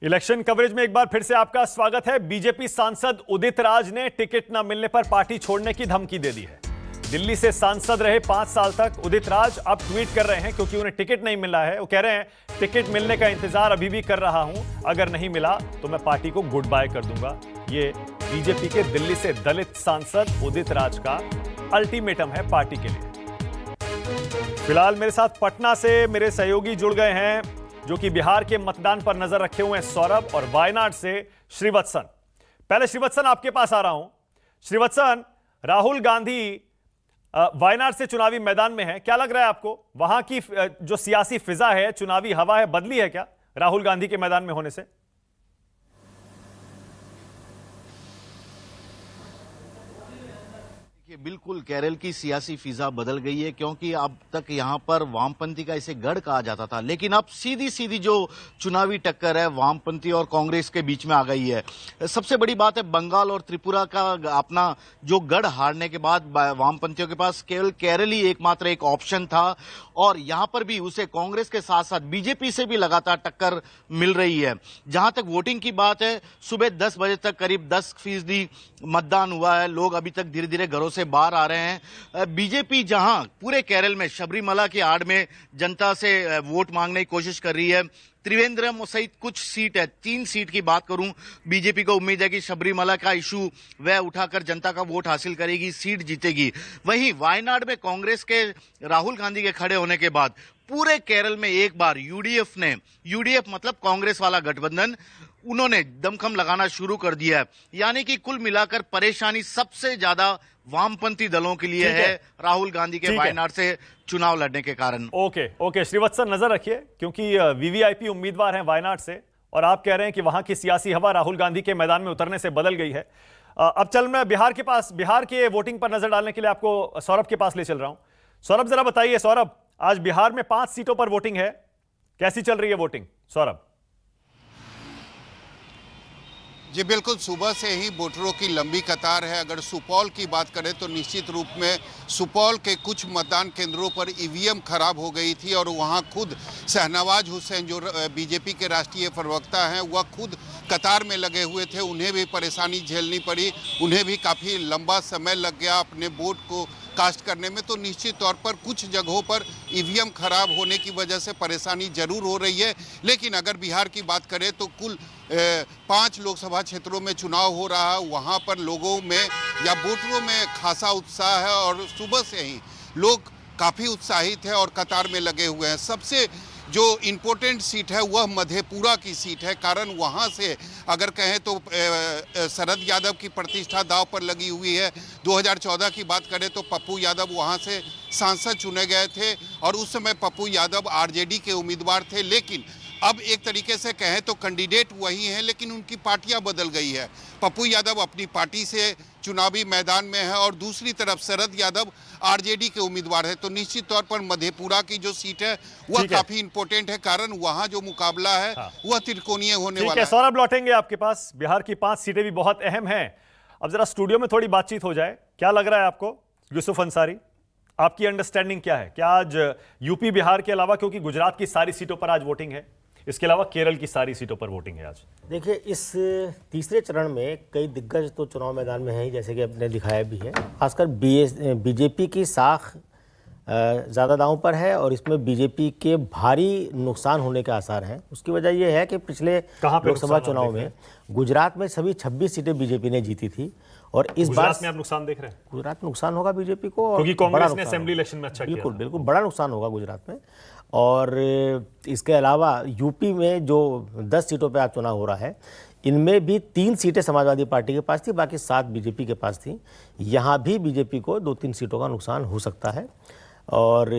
Election coverage में एक बार फिर से आपका स्वागत है। बीजेपी सांसद उदित राज ने टिकट न मिलने पर पार्टी छोड़ने की धमकी दे दी है। दिल्ली से सांसद रहे 5 साल तक उदित राज अब ट्वीट कर रहे हैं क्योंकि उन्हें टिकट नहीं मिला है। वो कह रहे हैं टिकट मिलने का इंतजार अभी भी कर रहा हूं, अगर नहीं मिला तो मैं पार्टी को गुड बाय कर दूंगा। ये बीजेपी के दिल्ली से दलित सांसद उदित राज का अल्टीमेटम है पार्टी के लिए। फिलहाल मेरे साथ पटना से मेरे सहयोगी जुड़ गए हैं जो कि बिहार के मतदान पर नजर रखे हुए हैं, सौरभ, और वायनाड से श्रीवत्सन। पहले श्रीवत्सन आपके पास आ रहा हूं। श्रीवत्सन, राहुल गांधी वायनाड से चुनावी मैदान में है, क्या लग रहा है आपको? वहां की जो सियासी फिजा है, चुनावी हवा है, बदली है क्या राहुल गांधी के मैदान में होने से? बिल्कुल केरल की सियासी फिजा बदल गई है, क्योंकि अब तक यहां पर वामपंथी का इसे गढ़ कहा जाता था, लेकिन अब सीधी सीधी जो चुनावी टक्कर है वामपंथी और कांग्रेस के बीच में आ गई है। सबसे बड़ी बात है, बंगाल और त्रिपुरा का अपना जो गढ़ हारने के बाद वामपंथियों के पास केवल केरल ही एकमात्र एक ऑप्शन था, और यहां पर भी उसे कांग्रेस के साथ साथ बीजेपी से भी लगातार टक्कर मिल रही है। जहां तक वोटिंग की बात है, सुबह 10 बजे तक करीब 10% मतदान हुआ है। लोग अभी तक धीरे धीरे घरों से बाहर आ रहे हैं। बीजेपी जहां पूरे केरल में शबरीमला की आड़ में जनता से वोट मांगने की कोशिश कर रही है, त्रिवेंद्रम सहित कुछ सीट है, 3 सीट की बात करूं, बीजेपी को उम्मीद है कि शबरीमला का इशू वह उठाकर जनता का वोट हासिल करेगी, सीट जीतेगी। वहीं वायनाड में कांग्रेस के राहुल गांधी के खड़े होने के बाद पूरे केरल में एक बार यूडीएफ मतलब कांग्रेस वाला गठबंधन, उन्होंने दमखम लगाना शुरू कर दिया है। यानी कि कुल मिलाकर परेशानी सबसे ज्यादा वामपंथी दलों के लिए है राहुल गांधी के वायनाड से चुनाव लड़ने के कारण। ओके श्रीवत्सन, नजर रखिए क्योंकि वीवीआईपी उम्मीदवार हैं वायनाड से, और आप कह रहे हैं कि वहां की सियासी हवा राहुल गांधी के मैदान में उतरने से बदल गई है। अब चल मैं बिहार के वोटिंग पर नजर डालने के लिए आपको सौरभ के पास ले चल रहा हूं। सौरभ, जरा बताइए सौरभ, आज बिहार में 5 सीटों पर वोटिंग है, कैसी चल रही है वोटिंग? सौरभ जी बिल्कुल, सुबह से ही वोटरों की लंबी कतार है। अगर सुपौल की बात करें तो निश्चित रूप में सुपौल के कुछ मतदान केंद्रों पर ईवीएम खराब हो गई थी, और वहां खुद शहनवाज हुसैन जो बीजेपी के राष्ट्रीय प्रवक्ता हैं, वह खुद कतार में लगे हुए थे। उन्हें भी परेशानी झेलनी पड़ी, उन्हें भी काफ़ी लंबा समय लग गया अपने वोट को कास्ट करने में। तो निश्चित तौर पर कुछ जगहों पर ईवीएम खराब होने की वजह से परेशानी जरूर हो रही है। लेकिन अगर बिहार की बात करें तो कुल 5 लोकसभा क्षेत्रों में चुनाव हो रहा है, वहाँ पर लोगों में या वोटरों में खासा उत्साह है, और सुबह से ही लोग काफ़ी उत्साहित हैं और कतार में लगे हुए हैं। सबसे जो इम्पोर्टेंट सीट है वह मधेपुरा की सीट है, कारण वहाँ से अगर कहें तो शरद यादव की प्रतिष्ठा दांव पर लगी हुई है। 2014 की बात करें तो पप्पू यादव वहाँ से सांसद चुने गए थे, और उस समय पप्पू यादव आरजेडी के उम्मीदवार थे। लेकिन अब एक तरीके से कहें तो कैंडिडेट वही हैं, लेकिन उनकी पार्टियां बदल गई है। पप्पू यादव अपनी पार्टी से चुनावी मैदान में है, और दूसरी तरफ शरद यादव आरजेडी के उम्मीदवार है। तो निश्चित तौर पर मधेपुरा की जो सीट है वह काफी इंपॉर्टेंट है, कारण वहां जो मुकाबला है वह त्रिकोणीय होने वाला है। सौरभ, लौटेंगे आपके पास। बिहार की 5 सीटें भी बहुत अहम हैं। अब जरा स्टूडियो में थोड़ी बातचीत हो जाए। क्या लग रहा है आपको यूसुफ अंसारी, आपकी अंडरस्टैंडिंग क्या है? क्या आज यूपी बिहार के अलावा, क्योंकि गुजरात की सारी सीटों पर आज वोटिंग है, इसके अलावा केरल की सारी सीटों पर वोटिंग है आज? देखिए, इस तीसरे चरण में कई दिग्गज तो चुनाव मैदान में हैं, जैसे कि आपने दिखाया भी है। खासकर बीजेपी की साख ज़्यादा दांव पर है, और इसमें बीजेपी के भारी नुकसान होने के आसार हैं। उसकी वजह यह है कि पिछले लोकसभा चुनाव में गुजरात में सभी 26 सीटें बीजेपी ने जीती थी, और इस बार में आप नुकसान देख रहे हैं? गुजरात में नुकसान होगा बीजेपी को, क्योंकि कांग्रेस ने असेंबली इलेक्शन में अच्छा किया। बिल्कुल बड़ा नुकसान होगा गुजरात में। और इसके अलावा यूपी में जो 10 सीटों पे आज चुनाव हो रहा है, इनमें भी 3 सीटें समाजवादी पार्टी के पास थी, बाकी 7 बीजेपी के पास थी। यहाँ भी बीजेपी को 2-3 सीटों का नुकसान हो सकता है, और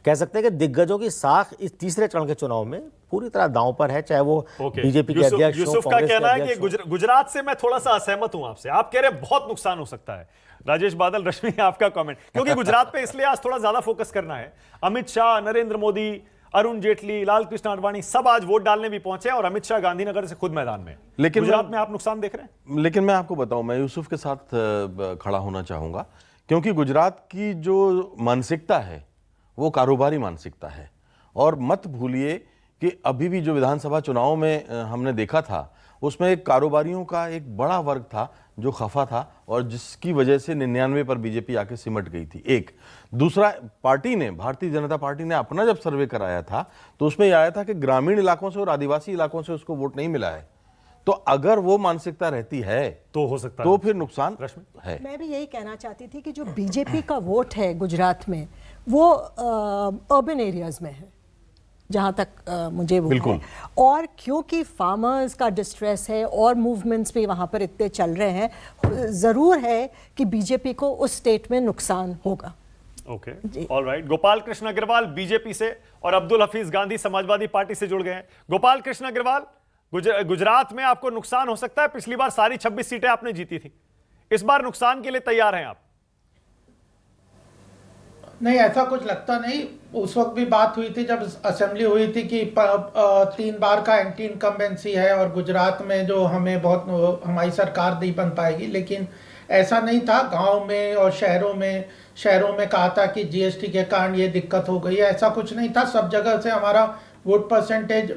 कह सकते हैं कि दिग्गजों की साख इस तीसरे चरण के चुनाव में पूरी तरह दांव पर है, चाहे वो बीजेपी के अध्यक्ष हो, यूसुफ का कहना है कि गुजरात से मैं थोड़ा सा असहमत हूं आपसे। आप कह रहे हैं बहुत नुकसान हो सकता है। राजेश बादल, रश्मि, आपका कमेंट, क्योंकि गुजरात पे इसलिए आज थोड़ा ज्यादा फोकस करना है। अमित शाह, नरेंद्र मोदी, अरुण जेटली, लाल कृष्ण आडवाणी सब आज वोट डालने भी पहुंचे, और अमित शाह गांधीनगर से खुद मैदान में। लेकिन गुजरात में आप नुकसान देख रहे हैं? लेकिन मैं आपको बताऊं, मैं यूसुफ के साथ खड़ा होना चाहूंगा, क्योंकि गुजरात की जो मानसिकता है वो कारोबारी मानसिकता है। और मत भूलिए कि अभी भी जो विधानसभा चुनाव में हमने देखा था, उसमें एक कारोबारियों का एक बड़ा वर्ग था जो खफा था और जिसकी वजह से 99 पर बीजेपी आके सिमट गई थी। एक दूसरा, पार्टी ने, भारतीय जनता पार्टी ने अपना जब सर्वे कराया था तो उसमें यह आया था कि ग्रामीण इलाकों से और आदिवासी इलाकों से उसको वोट नहीं मिला है। तो अगर वो मानसिकता रहती है तो हो सकता तो है फिर नुकसान है। मैं भी यही कहना चाहती थी कि जो बीजेपी का वोट है गुजरात में वो अर्बन एरियाज में है, जहाँ तक मुझे वो बिल्कुल। है। और क्योंकि फार्मर्स का डिस्ट्रेस है और मूवमेंट्स भी वहाँ पर इतने चल रहे हैं, ज़रूर है कि बीजेपी को उस स्टेट में नुकसान होगा। Okay, alright. Gopal Krishna Agarwal BJP से और अब्दुल हफीज गांधी समाजवादी पार्टी से जुड़ गए हैं। गोपाल कृष्ण अग्रवाल, गुजरात में आपको नुकसान हो सकता है, पिछली बार सारी 26 सीटें आपने जीती थी, इस बार नुकसान के लिए तैयार हैं आप? नहीं, ऐसा कुछ लगता नहीं। उस वक्त भी बात हुई थी जब असेंबली हुई थी कि 3 बार का एंटी इनकम्बेंसी है और गुजरात में जो हमें बहुत, हमारी सरकार नहीं बन पाएगी, लेकिन ऐसा नहीं था। गांव में और शहरों में कहा था कि जीएसटी के कारण ये दिक्कत हो गई है, ऐसा कुछ नहीं था। सब जगह से हमारा वोट परसेंटेज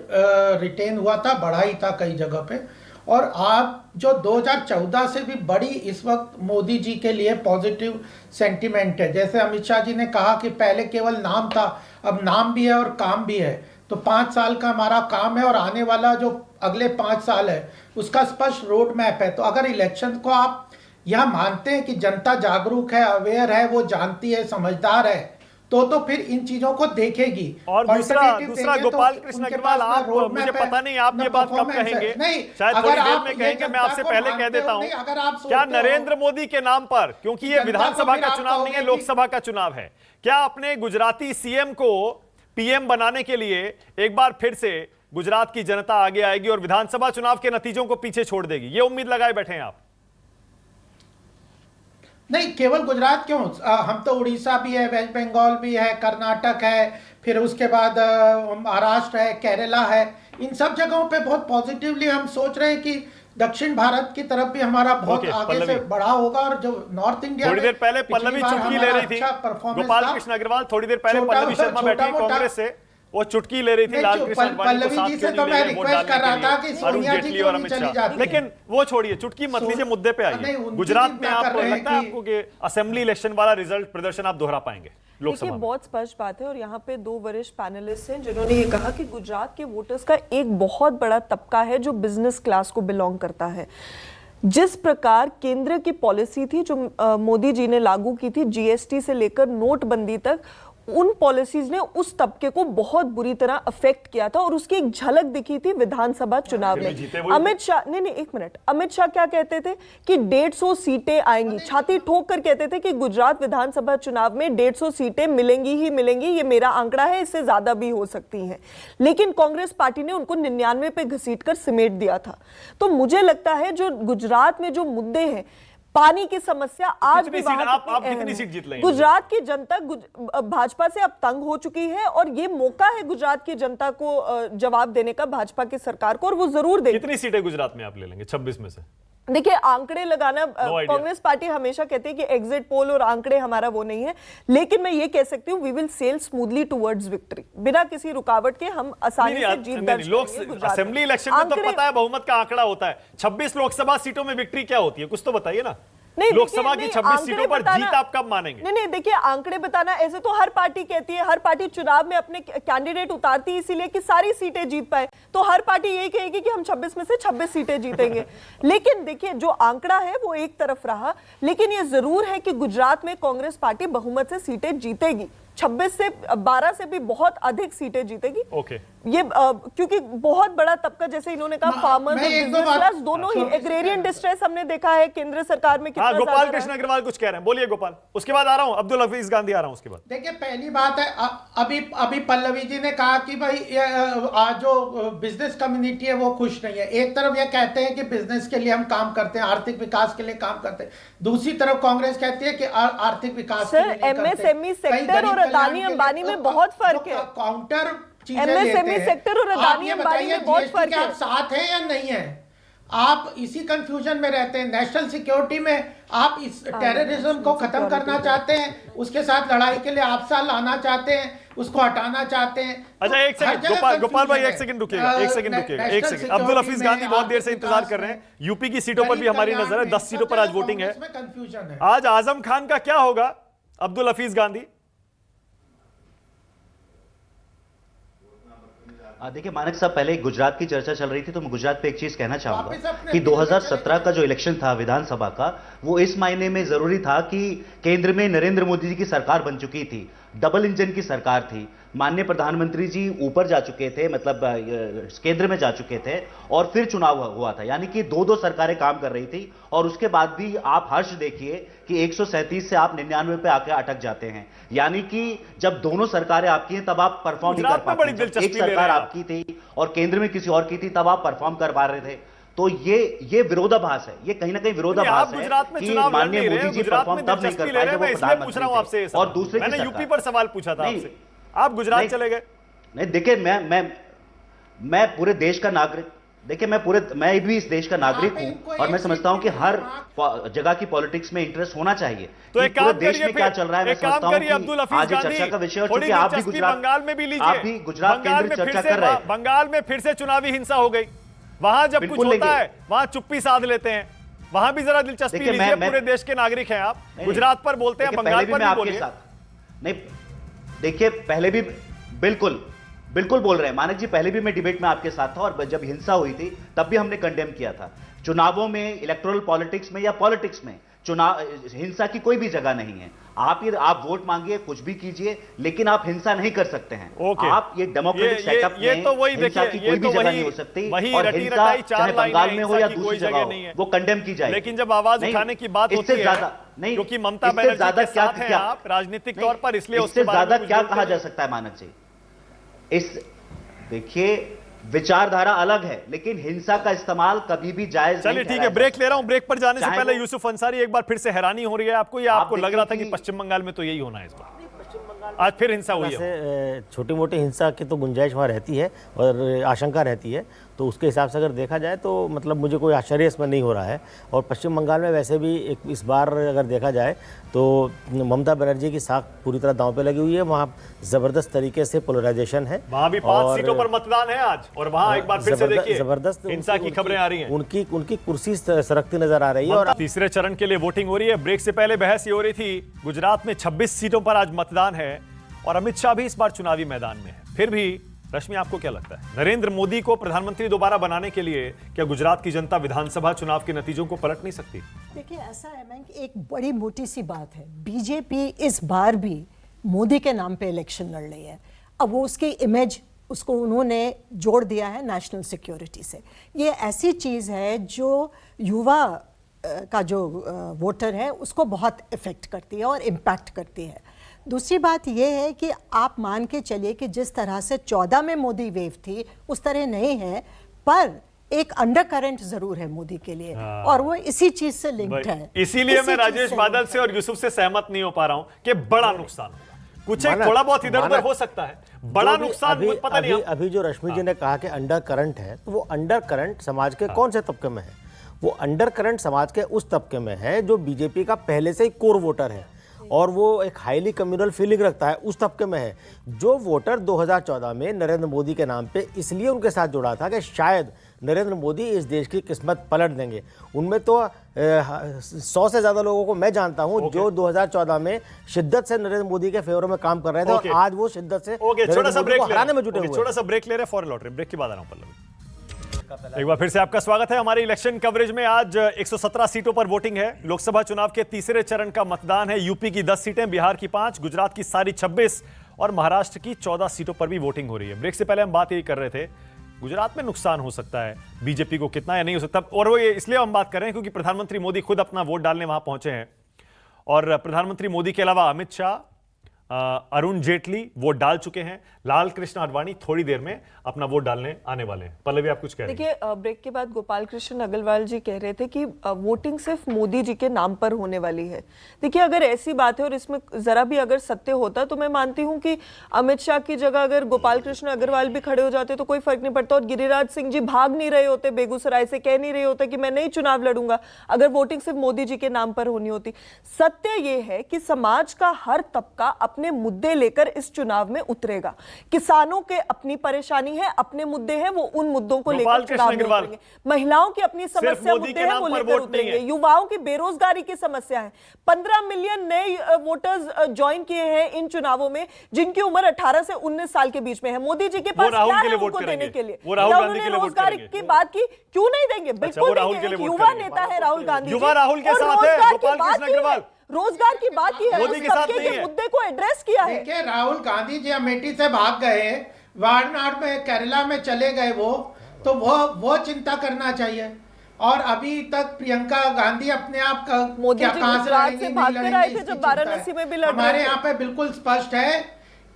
रिटेन हुआ था, बढ़ा ही था कई जगह पे। और आप जो 2014 से भी बड़ी इस वक्त मोदी जी के लिए पॉजिटिव सेंटिमेंट है। जैसे अमित शाह जी ने कहा कि पहले केवल नाम था, अब नाम भी है और काम भी है। तो 5 साल का हमारा काम है और आने वाला जो अगले 5 साल है उसका स्पष्ट रोड मैप है। तो अगर इलेक्शन को आप यह मानते हैं कि जनता जागरूक है, अवेयर है, वो जानती है, समझदार है, तो फिर इन चीजों को देखेगी। और दूसरा गोपाल कृष्ण अग्रवाल, आप, मुझे पता नहीं आप ये बात कब कहेंगे, शायद थोड़ी देर में कहेंगे, मैं आपसे पहले कह देता हूं, क्या नरेंद्र मोदी के नाम पर, क्योंकि ये विधानसभा का चुनाव नहीं है, लोकसभा का चुनाव है, क्या अपने गुजराती सीएम को पीएम बनाने के लिए एक बार फिर से गुजरात की जनता आगे आएगी और विधानसभा चुनाव के नतीजों को पीछे छोड़ देगी? ये उम्मीद लगाए बैठे हैं आप? नहीं, केवल गुजरात क्यों, हम तो उड़ीसा भी है, वेस्ट बंगाल भी है, कर्नाटक है, फिर उसके बाद महाराष्ट्र है, केरला है। इन सब जगहों पे बहुत पॉजिटिवली हम सोच रहे हैं कि दक्षिण भारत की तरफ भी हमारा बहुत आगे से बढ़ा होगा। और जो नॉर्थ इंडिया, थोड़ी देर पहले पल्लवी चुटकी ले रही थी, गोपाल कृष्ण अग्रवाल, थोड़ी देर पहले पल्लवी शर्मा बैठी कांग्रेस से, वो चुटकी ले रही थी लाल कृष्ण आडवाणी को साथ क्यों नहीं ले गए वोट डालने के लिए, अरुण जेटली और अमित शाह। लेकिन वो छोड़िए, चुटकी मत लीजिए, मुद्दे पे आइए। गुजरात में आप, लगता है आपको कि असेंबली इलेक्शन वाला रिजल्ट प्रदर्शन आप दोहरा पाएंगे लोकसभा में? बहुत स्पष्ट बात है और यहाँ पे 2 वरिष्ठ पैनलिस्ट हैं जिन्होंने ये कहा कि गुजरात के वोटर्स का एक बहुत बड़ा तबका है जो बिजनेस क्लास को बिलोंग करता है। जिस प्रकार केंद्र की पॉलिसी थी जो मोदी जी ने लागू की थी, जीएसटी से लेकर नोटबंदी तक, उन पॉलिसीज ने उस तबके को बहुत बुरी तरह अफेक्ट किया था और उसकी एक झलक दिखी थी विधानसभा चुनाव में। अमित शाह, नहीं एक मिनट, अमित शाह क्या कहते थे कि 150 सीटें आएंगी, छाती ठोक कर कहते थे कि गुजरात विधानसभा चुनाव में 150 सीटें मिलेंगी ही मिलेंगी, ये मेरा आंकड़ा है, इससे ज्यादा भी हो सकती हैं। लेकिन कांग्रेस पार्टी ने उनको 99 पे घसीटकर सिमेट दिया था। तो मुझे लगता है जो गुजरात में जो मुद्दे हैं, पानी की समस्या आज भी वहां आप कितनी सीट जीत लेंगे? गुजरात की जनता भाजपा से अब तंग हो चुकी है और ये मौका है गुजरात की जनता को जवाब देने का भाजपा की सरकार को, और वो जरूर देगी। कितनी सीटें गुजरात में आप ले लेंगे 26 में से? देखिए, आंकड़े लगाना, कांग्रेस पार्टी हमेशा कहती है कि एग्जिट पोल और आंकड़े हमारा वो नहीं है, लेकिन मैं ये कह सकती हूँ we will sail smoothly towards victory. बिना किसी रुकावट के हम आसानी से जीत दर्ज करेंगे। असेंबली इलेक्शन में तो पता है बहुमत का आंकड़ा होता है, 26 लोकसभा सीटों में विक्ट्री क्या होती है, कुछ तो बताइए ना। नहीं, लोकसभा की 26 सीटों पर जीत आप कब मानेंगे? नहीं, देखिए, आंकड़े बताना ऐसे तो हर पार्टी कहती है, हर पार्टी चुनाव में अपने कैंडिडेट उतारती है इसीलिए कि सारी सीटें जीत पाए। तो हर पार्टी यही कहेगी कि हम 26 में से 26 सीटें जीतेंगे। लेकिन देखिए, जो आंकड़ा है वो एक तरफ रहा, लेकिन ये जरूर है कि गुजरात में कांग्रेस पार्टी बहुमत से सीटें जीतेगी, 26 से 12 से भी बहुत अधिक सीटें जीतेगी। ओके, ये क्योंकि बहुत बड़ा तबका, जैसे इन्होंने कहा, फार्मर्स और बिजनेस क्लास दोनों ही, एग्रेरियन डिस्ट्रेस हमने देखा है केंद्र सरकार में कितना। गोपाल कृष्ण अग्रवाल कुछ कह रहे हैं, बोलिए गोपाल, उसके बाद आ रहा हूं अब्दुल हफीज गांधी आ रहा हूं उसके बाद। देखिए, पहली बात है, अभी पल्लवी जी ने कहा कि भाई आज जो बिजनेस कम्युनिटी है वो खुश नहीं है। एक तरफ ये कहते हैं कि बिजनेस के लिए हम काम करते हैं, आर्थिक विकास के लिए काम करते हैं, दूसरी तरफ कांग्रेस कहती है कि आर्थिक विकास के लिए नहीं करते। एमएसएमई सेक्टर और अदानी अंबानी में बहुत फर्क है। काउंटर एमएसएमई सेक्टर और अदानी अंबानी में बहुत फर्क है। आप साथ हैं या नहीं है? आप इसी कंफ्यूजन में रहते हैं। नेशनल सिक्योरिटी में आप इस टेररिज्म को खत्म करना चाहते हैं, उसके साथ लड़ाई के लिए आप साथ लाना चाहते हैं, उसको हटाना चाहते हैं। अच्छा, एक सेकंड गोपाल भाई, एक सेकंड रुकिएगा, एक सेकंड। अब्दुल हफीज गांधी बहुत देर से इंतजार कर रहे हैं। यूपी की सीटों पर भी हमारी नजर है, 10 सीटों पर आज वोटिंग है। कंफ्यूजन है। आज आजम खान का क्या होगा? अब्दुल हफीज गांधी, देखिए मानक साहब, पहले गुजरात की चर्चा चल रही थी तो मैं गुजरात पे एक चीज कहना वापस चाहूंगा अपने कि 2017 का जो इलेक्शन था विधानसभा का, वो इस मायने में जरूरी था कि केंद्र में नरेंद्र मोदी जी की सरकार बन चुकी थी, डबल इंजन की सरकार थी। माननीय प्रधानमंत्री जी ऊपर जा चुके थे, मतलब केंद्र में जा चुके थे, और फिर चुनाव हुआ था, यानी कि दो सरकारें काम कर रही थी। और उसके बाद भी आप हर्ष देखिए कि 137 से आप 99 पे आके अटक जाते हैं। यानी कि जब दोनों सरकारें आपकी हैं तब आप परफॉर्म नहीं कर पाते। जब एक सरकार आपकी थी और केंद्र में किसी और की थी तब आप परफॉर्म कर पा रहे थे। तो ये विरोधाभास है, ये कहीं ना कहीं विरोधाभास है कि माननीय मोदी जी परफॉर्म तब नहीं कर पाए जब वो प्रधानमंत्री थे। और दूसरे मैंने यूपी पर सवाल पूछा था आपसे, आप गुजरात चले गए। नहीं देखिए, मैं पूरे देश का नागरिक, देखिए मैं भी इस देश का नागरिक हूं और मैं समझता हूं कि हर जगह की पॉलिटिक्स में इंटरेस्ट होना चाहिए। तो एक पूरे काम देश करिए, में क्या चल रहा है मैं समझता हूं कि आज ये चर्चा का विषय, और चूंकि आप भी गुजरात, बंगाल में भी लीजिए, आप भी गुजरात केंद्रित चर्चा कर रहे हैं। बंगाल में फिर से चुनावी हिंसा हो गई, वहां जब कुछ होता है वहां चुप्पी साध लेते हैं। वहां भी जरा दिलचस्पी लीजिए, पूरे देश के नागरिक हैं आप, गुजरात पर बोलते हैं, बंगाल पर भी बोलिए। नहीं देखिए, पहले भी बिल्कुल बोल रहे हैं मानक जी, पहले भी मैं डिबेट में आपके साथ था और जब हिंसा हुई थी तब भी हमने कंडेम किया था। चुनावों में, इलेक्टोरल पॉलिटिक्स में या पॉलिटिक्स में चुनाव हिंसा की कोई भी जगह नहीं है। आप वोट मांगिए, कुछ भी कीजिए, लेकिन आप हिंसा नहीं कर सकते हैं। आप ये डेमोक्रेटिक सेटअप में तो वही हिंसा की कोई भी जगह नहीं हो सकती, और हिंसा चाहे बंगाल में हो या दूसरी जगह हो, वो कंडेम की जाए। लेकिन जब आवाज उठाने की बात होती है, नहीं, क्योंकि ममता बनर्जी के साथ हैं आप राजनीतिक तौर पर, इसलिए उससे ज्यादा क्या कहा जा सकता है मानक जी? देखिए, विचारधारा अलग है लेकिन हिंसा का इस्तेमाल कभी भी जायज नहीं। चलिए ठीक है, ब्रेक ले रहा हूं। ब्रेक पर जाने से पहले यूसुफ अंसारी, एक बार फिर से हैरानी हो रही है आपको, या आपको लग रहा था कि पश्चिम बंगाल में तो यही होना है इस बार? आज फिर हिंसा हुई है। छोटी मोटी हिंसा की तो गुंजाइश वहाँ रहती है और आशंका रहती है, तो उसके हिसाब से अगर देखा जाए तो मतलब मुझे कोई आश्चर्य इसमें नहीं हो रहा है। और पश्चिम बंगाल में वैसे भी इस बार अगर देखा जाए तो ममता बनर्जी की साख पूरी तरह दांव पे लगी हुई है। वहाँ ज़बरदस्त तरीके से पोलराइजेशन है, वहाँ भी 5 सीटों पर मतदान है आज, और वहाँ एक बार फिर से देखिए जबरदस्त हिंसा की खबरें आ रही हैं। उनकी कुर्सी सरकती नजर आ रही है। और तीसरे चरण के लिए वोटिंग हो रही है। ब्रेक से पहले बहस ये हो रही थी, गुजरात में 26 सीटों पर आज मतदान है और अमित शाह भी इस बार चुनावी मैदान में है। फिर भी रश्मि, आपको क्या लगता है, नरेंद्र मोदी को प्रधानमंत्री दोबारा बनाने के लिए क्या गुजरात की जनता विधानसभा चुनाव के नतीजों को पलट नहीं सकती? देखिए, ऐसा है मैं कि एक बड़ी मोटी सी बात है, बीजेपी इस बार भी मोदी के नाम पे इलेक्शन लड़ रही है। अब वो उसकी इमेज, उसको उन्होंने जोड़ दिया है नेशनल सिक्योरिटी से। ये ऐसी चीज़ है जो युवा का जो वोटर है उसको बहुत इफेक्ट करती है और इम्पैक्ट करती है। दूसरी बात यह है कि आप मान के चलिए कि जिस तरह से 14 में मोदी वेव थी उस तरह नहीं है, पर एक अंडर करंट जरूर है मोदी के लिए, और वो इसी चीज से लिंक्ड है। इसीलिए मैं राजेश बादल से और यूसुफ से सहमत नहीं हो पा रहा हूं कि बड़ा नुकसान होगा। कुछ एक थोड़ा बहुत इधर उधर हो सकता है, बड़ा नुकसान पता नहीं। अभी जो रश्मि जी ने कहा कि अंडर करंट है, तो वो अंडर करंट समाज के कौन से तबके में है? वो अंडर करंट समाज के उस तबके में है जो बीजेपी का पहले से ही कोर वोटर है और वो एक हाईली कम्युनल फीलिंग रखता है, उस तबके में है जो वोटर 2014 में नरेंद्र मोदी के नाम पे इसलिए उनके साथ जुड़ा था कि शायद नरेंद्र मोदी इस देश की किस्मत पलट देंगे। उनमें तो 100 से ज़्यादा लोगों को मैं जानता हूं जो 2014 में शिद्दत से नरेंद्र मोदी के फेवर में काम कर रहे थे और आज वो शिद्दत से हराने में जुटे हुए। छोटा सा ब्रेक ले रहे, फौरन लौट रहे, ब्रेक के बाद आ रहा हूं पल्लवी। एक बार फिर से आपका स्वागत है हमारे इलेक्शन कवरेज में। आज 117 सीटों पर वोटिंग है। लोकसभा चुनाव के तीसरे चरण का मतदान है। यूपी की 10 सीटें, बिहार की 5, गुजरात की सारी 26 और महाराष्ट्र की 14 सीटों पर भी वोटिंग हो रही है। ब्रेक से पहले हम बात यही कर रहे थे, गुजरात में नुकसान हो सकता है बीजेपी को कितना या नहीं हो सकता, और वो ये इसलिए हम बात कर रहे हैं क्योंकि प्रधानमंत्री मोदी खुद अपना वोट डालने वहां पहुंचे हैं और प्रधानमंत्री मोदी के अलावा अमित शाह, अरुण जेटली वोट डाल चुके हैं, लाल कृष्ण आडवाणी थोड़ी देर में अपना वोट डालने आने वाले हैं। पल्लवी, आप कुछ कह रहे हैं? देखिए, ब्रेक के बाद गोपाल कृष्ण अग्रवाल जी कह रहे थे कि वोटिंग सिर्फ मोदी जी के नाम पर होने वाली है। देखिए, अगर ऐसी बात है और इसमें जरा भी अगर सत्य होता तो मैं मानती हूं कि अमित शाह की जगह अगर गोपाल कृष्ण अग्रवाल भी खड़े हो जाते तो कोई फर्क नहीं पड़ता, और गिरिराज सिंह जी भाग नहीं रहे होते बेगूसराय से, कह नहीं रहे होते कि मैं नहीं चुनाव लड़ूंगा, अगर वोटिंग सिर्फ मोदी जी के नाम पर होनी होती। सत्य यह है कि समाज का हर तबका अपने मुद्दे लेकर इस चुनाव में उतरेगा। किसानों के अपनी परेशानी है, अपने मुद्दे हैं, वो उन मुद्दों को लेकर चुनाव में उतरेंगे। महिलाओं की अपनी समस्या मुद्दे हैं, वो लेकर उतरेंगे। युवाओं की बेरोजगारी की समस्या है। 15 मिलियन नए वोटर्स ज्वाइन किए हैं इन चुनावों में, जिनकी उम्र 18 से 19 साल के बीच में है। मोदी जी के पास क्या है उनको देने के लिए? उन्होंने रोजगार की बात की, क्यों नहीं देंगे? बिल्कुल देंगे। युवा नेता है राहुल गांधी, युवा राहुल के साथ है गोपाल कृष्ण अग्रवाल। रोजगार की बात की है, मोदी के साथ नहीं है। मुद्दे को एड्रेस किया है। देखिए, राहुल गांधी जी अमेठी से भाग गए, वायनाड में केरला में चले गए, तो वो चिंता करना चाहिए। और अभी तक प्रियंका गांधी अपने आप का मोदी जी कहां से गुजरात लड़ेंगी, से नहीं भाग कर लड़ेंगी, आए थे इसकी जब चिंता वाराणसी है। में भी लड़ रहे हमारे थे। यहाँ पे बिल्कुल स्पष्ट है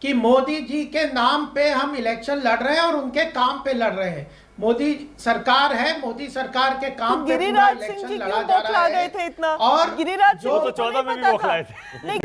कि मोदी जी के नाम पे हम इलेक्शन लड़ रहे हैं और उनके काम पे लड़ रहे हैं। मोदी सरकार है, मोदी सरकार के काम पे पूरा गिरिराज सिंह इलेक्शन जी लड़ा क्यों जा रहा बौखला गए है। थे इतना? और गिरिराज सिंह वो जी तो को 14 नहीं में भी पता बौखलाए था। थे। नहीं,